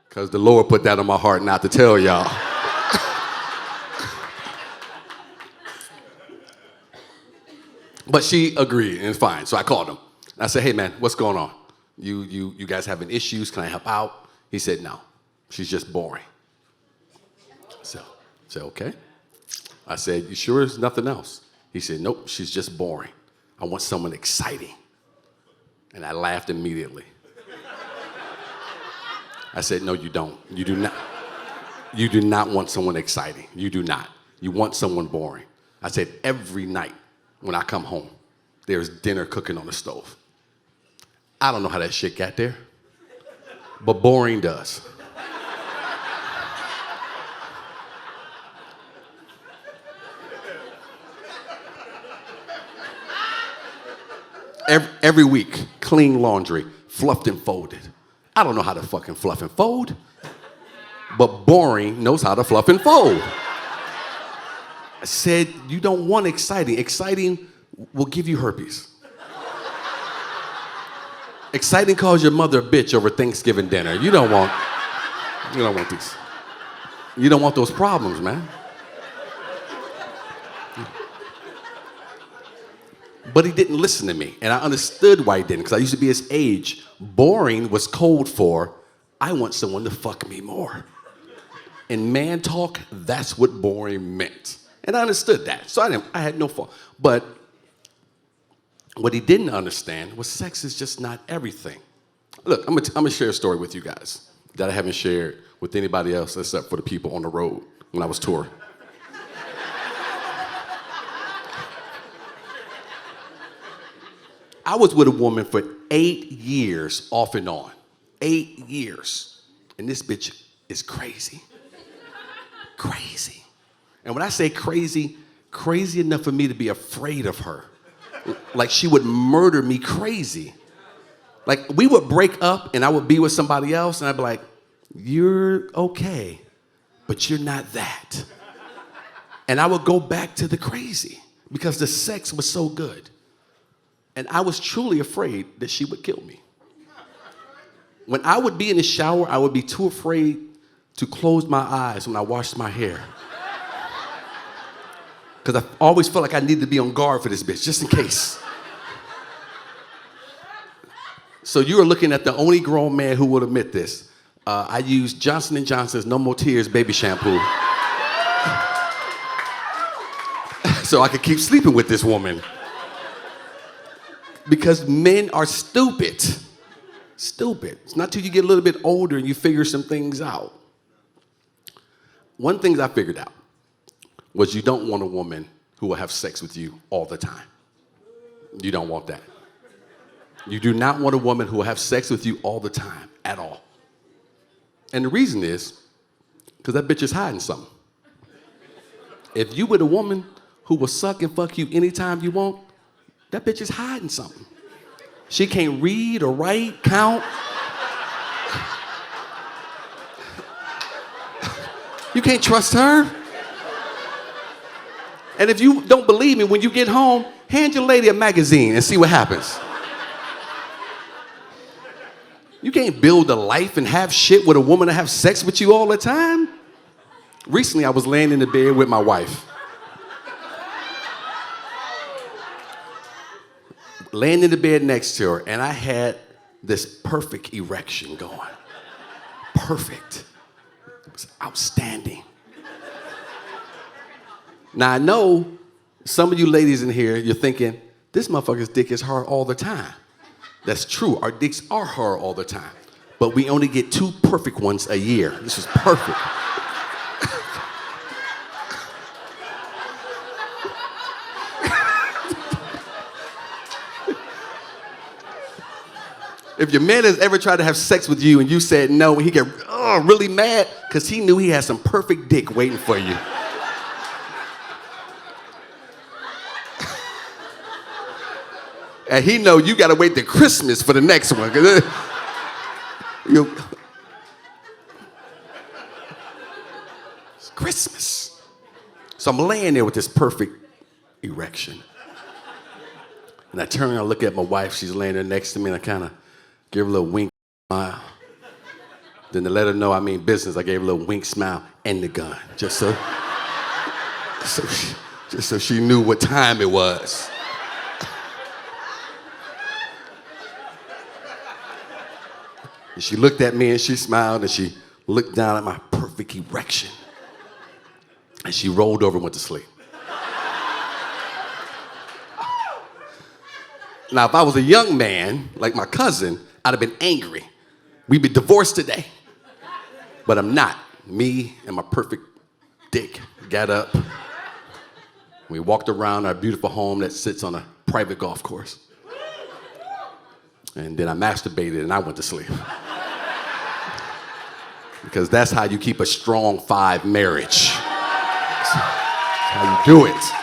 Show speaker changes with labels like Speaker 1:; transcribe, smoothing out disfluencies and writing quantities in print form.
Speaker 1: because the Lord put that on my heart not to tell y'all. But she agreed, and it's fine. So I called him. I said, hey, man, what's going on? You guys having issues? Can I help out? He said, no, she's just boring. So I said, okay. I said, you sure there's nothing else? He said, nope, she's just boring. I want someone exciting. And I laughed immediately. I said, no, you don't. You do not. You do not want someone exciting. You do not. You want someone boring. I said, every night when I come home, there's dinner cooking on the stove. I don't know how that shit got there, but boring does. Every week, clean laundry, fluffed and folded. I don't know how to fucking fluff and fold, but boring knows how to fluff and fold. I said, you don't want exciting. Exciting will give you herpes. Exciting calls your mother a bitch over Thanksgiving dinner. You don't want these. You don't want those problems, man. But he didn't listen to me, and I understood why he didn't, because I used to be his age. Boring was code for, I want someone to fuck me more. In man talk, that's what boring meant. And I understood that, so I had no fault. But what he didn't understand was sex is just not everything. Look, I'm gonna share a story with you guys that I haven't shared with anybody else except for the people on the road when I was touring. I was with a woman for 8 years off and on. 8 years. And this bitch is crazy. Crazy. And when I say crazy, crazy enough for me to be afraid of her. Like she would murder me crazy. Like we would break up and I would be with somebody else and I'd be like, you're okay, but you're not that. And I would go back to the crazy because the sex was so good. And I was truly afraid that she would kill me. When I would be in the shower, I would be too afraid to close my eyes when I washed my hair. Because I always felt like I needed to be on guard for this bitch, just in case. So you are looking at the only grown man who would admit this. I used Johnson & Johnson's No More Tears baby shampoo. So I could keep sleeping with this woman. Because men are stupid. Stupid. It's not till you get a little bit older and you figure some things out. One thing I figured out was you don't want a woman who will have sex with you all the time. You don't want that. You do not want a woman who will have sex with you all the time, at all. And the reason is, because that bitch is hiding something. If you with a woman who will suck and fuck you anytime you want, that bitch is hiding something. She can't read or write, count. You can't trust her. And if you don't believe me, when you get home, hand your lady a magazine and see what happens. You can't build a life and have shit with a woman to have sex with you all the time. Recently, I was laying in the bed with my wife. Laying in the bed next to her, and I had this perfect erection going. Perfect. It was outstanding. Now, I know some of you ladies in here, you're thinking, this motherfucker's dick is hard all the time. That's true. Our dicks are hard all the time. But we only get 2 perfect ones a year. This is perfect. If your man has ever tried to have sex with you and you said no, and he get really mad because he knew he had some perfect dick waiting for you. And he know you got to wait till Christmas for the next one. It's Christmas. So I'm laying there with this perfect erection. And I turn and I look at my wife. She's laying there next to me, and I kind of give her a little wink, smile. Then to let her know I mean business, I gave her a little wink smile and the gun, just so she knew what time it was. And she looked at me and she smiled and she looked down at my perfect erection. And she rolled over and went to sleep. Now, if I was a young man, like my cousin, I'd have been angry. We'd be divorced today. But I'm not. Me and my perfect dick got up. We walked around our beautiful home that sits on a private golf course. And then I masturbated and I went to sleep. Because that's how you keep a strong 5 marriage. That's how you do it.